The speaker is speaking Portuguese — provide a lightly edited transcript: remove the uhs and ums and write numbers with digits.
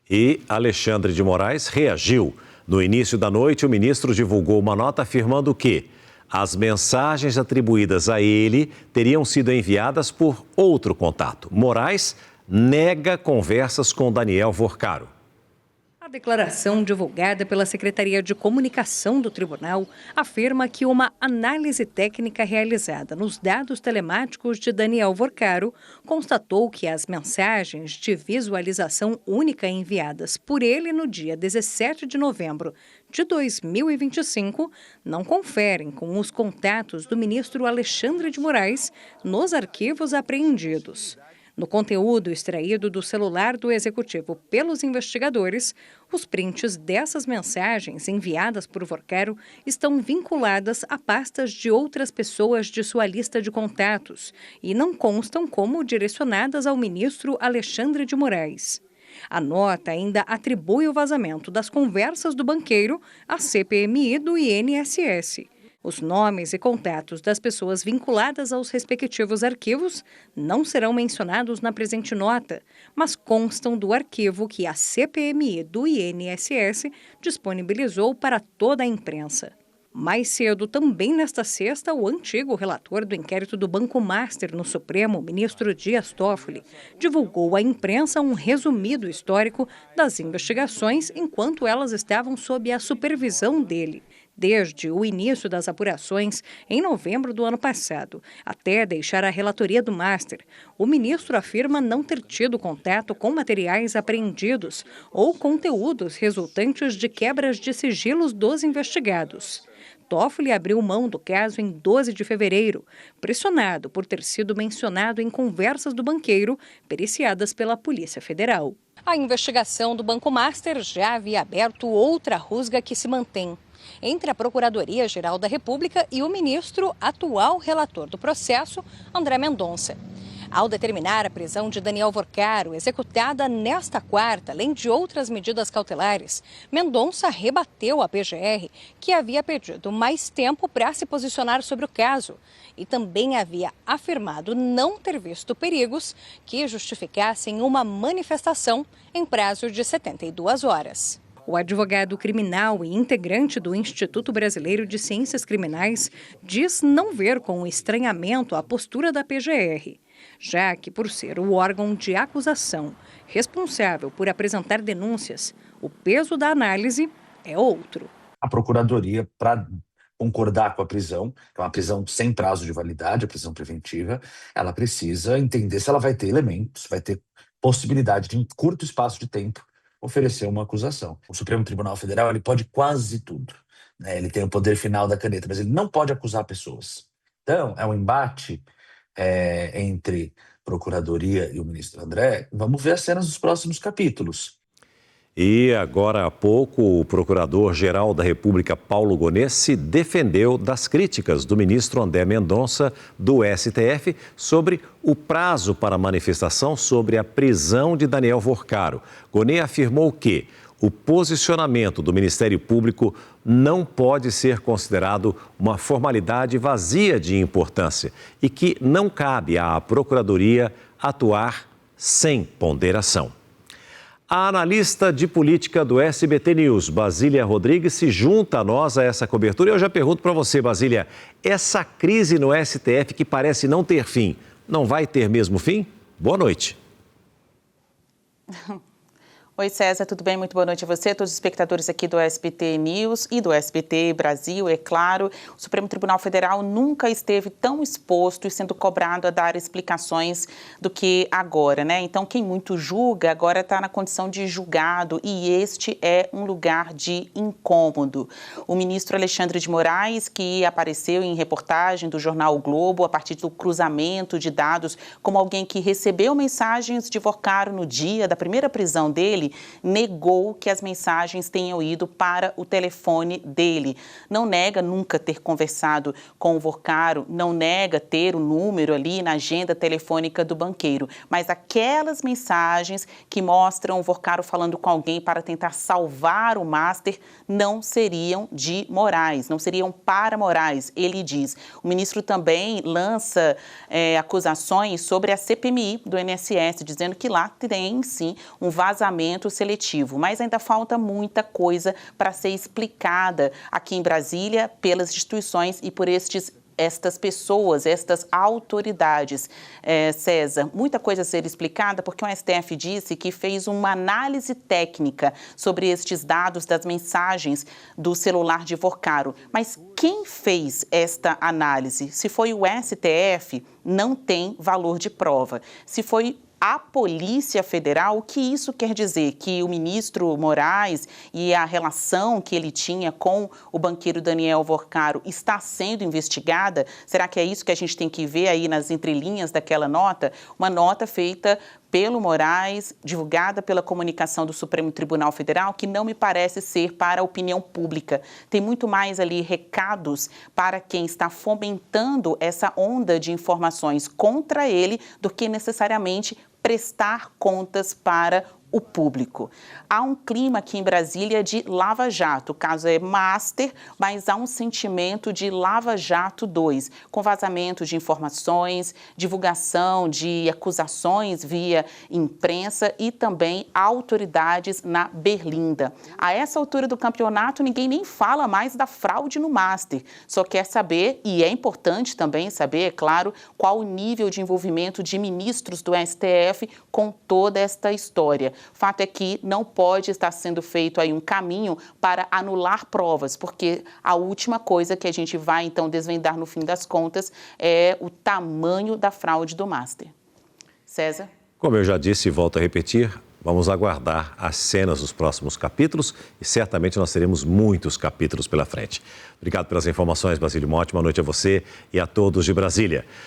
E Alexandre de Moraes reagiu. No início da noite, o ministro divulgou uma nota afirmando que as mensagens atribuídas a ele teriam sido enviadas por outro contato. Moraes nega conversas com Daniel Vorcaro. A declaração divulgada pela Secretaria de Comunicação do Tribunal afirma que uma análise técnica realizada nos dados telemáticos de Daniel Vorcaro constatou que as mensagens de visualização única enviadas por ele no dia 17 de novembro de 2025 não conferem com os contatos do ministro Alexandre de Moraes nos arquivos apreendidos. No conteúdo extraído do celular do executivo pelos investigadores, os prints dessas mensagens enviadas por Vorcaro estão vinculadas a pastas de outras pessoas de sua lista de contatos e não constam como direcionadas ao ministro Alexandre de Moraes. A nota ainda atribui o vazamento das conversas do banqueiro à CPMI do INSS. Os nomes e contatos das pessoas vinculadas aos respectivos arquivos não serão mencionados na presente nota, mas constam do arquivo que a CPMI do INSS disponibilizou para toda a imprensa. Mais cedo, também nesta sexta, o antigo relator do inquérito do Banco Master no Supremo, ministro Dias Toffoli, divulgou à imprensa um resumido histórico das investigações enquanto elas estavam sob a supervisão dele. Desde o início das apurações, em novembro do ano passado, até deixar a relatoria do Master, o ministro afirma não ter tido contato com materiais apreendidos ou conteúdos resultantes de quebras de sigilos dos investigados. Toffoli abriu mão do caso em 12 de fevereiro, pressionado por ter sido mencionado em conversas do banqueiro periciadas pela Polícia Federal. A investigação do Banco Master já havia aberto outra rusga que se mantém entre a Procuradoria-Geral da República e o ministro, atual relator do processo, André Mendonça. Ao determinar a prisão de Daniel Vorcaro, executada nesta quarta, além de outras medidas cautelares, Mendonça rebateu a PGR, que havia pedido mais tempo para se posicionar sobre o caso e também havia afirmado não ter visto perigos que justificassem uma manifestação em prazo de 72 horas. O advogado criminal e integrante do Instituto Brasileiro de Ciências Criminais diz não ver com estranhamento a postura da PGR, já que, por ser o órgão de acusação responsável por apresentar denúncias, o peso da análise é outro. A Procuradoria, para concordar com a prisão, que é uma prisão sem prazo de validade, a prisão preventiva, ela precisa entender se ela vai ter elementos, vai ter possibilidade de, em curto espaço de tempo, oferecer uma acusação. O Supremo Tribunal Federal ele pode quase tudo, né? Ele tem o poder final da caneta, mas ele não pode acusar pessoas. Então, é um embate entre Procuradoria e o ministro André. Vamos ver as cenas dos próximos capítulos. E agora há pouco, o Procurador-Geral da República, Paulo Gonet, se defendeu das críticas do ministro André Mendonça, do STF, sobre o prazo para a manifestação sobre a prisão de Daniel Vorcaro. Gonet afirmou que o posicionamento do Ministério Público não pode ser considerado uma formalidade vazia de importância e que não cabe à Procuradoria atuar sem ponderação. A analista de política do SBT News, Basília Rodrigues, se junta a nós a essa cobertura. Eu já pergunto para você, Basília, essa crise no STF que parece não ter fim, não vai ter mesmo fim? Boa noite. Oi, César, tudo bem? Muito boa noite a você, todos os espectadores aqui do SBT News e do SBT Brasil, é claro. O Supremo Tribunal Federal nunca esteve tão exposto e sendo cobrado a dar explicações do que agora, né? Então, quem muito julga agora está na condição de julgado e este é um lugar de incômodo. O ministro Alexandre de Moraes, que apareceu em reportagem do jornal o Globo a partir do cruzamento de dados como alguém que recebeu mensagens de Vorcaro no dia da primeira prisão dele, negou que as mensagens tenham ido para o telefone dele. Não nega nunca ter conversado com o Vorcaro, não nega ter o número ali na agenda telefônica do banqueiro, mas aquelas mensagens que mostram o Vorcaro falando com alguém para tentar salvar o Master não seriam de Moraes, não seriam para Moraes, ele diz. O ministro também lança acusações sobre a CPMI do INSS, dizendo que lá tem sim um vazamento julgamento seletivo, mas ainda falta muita coisa para ser explicada aqui em Brasília pelas instituições e por estas pessoas, estas autoridades. César, muita coisa a ser explicada porque o STF disse que fez uma análise técnica sobre estes dados das mensagens do celular de Vorcaro. Mas quem fez esta análise? Se foi o STF, não tem valor de prova. Se foi a Polícia Federal, o que isso quer dizer? Que o ministro Moraes e a relação que ele tinha com o banqueiro Daniel Vorcaro está sendo investigada? Será que é isso que a gente tem que ver aí nas entrelinhas daquela nota? Uma nota feita pelo Moraes, divulgada pela comunicação do Supremo Tribunal Federal, que não me parece ser para a opinião pública. Tem muito mais ali recados para quem está fomentando essa onda de informações contra ele do que necessariamente prestar contas para o público. Há um clima aqui em Brasília de Lava Jato, o caso é Master, mas há um sentimento de Lava Jato 2, com vazamento de informações, divulgação de acusações via imprensa e também autoridades na Berlinda. A essa altura do campeonato, ninguém nem fala mais da fraude no Master, só quer saber, e é importante também saber, é claro, qual o nível de envolvimento de ministros do STF com toda esta história. Fato é que não pode estar sendo feito aí um caminho para anular provas, porque a última coisa que a gente vai, então, desvendar no fim das contas é o tamanho da fraude do Master. César? Como eu já disse e volto a repetir, vamos aguardar as cenas dos próximos capítulos e certamente nós teremos muitos capítulos pela frente. Obrigado pelas informações, Basílio. Uma ótima noite a você e a todos de Brasília.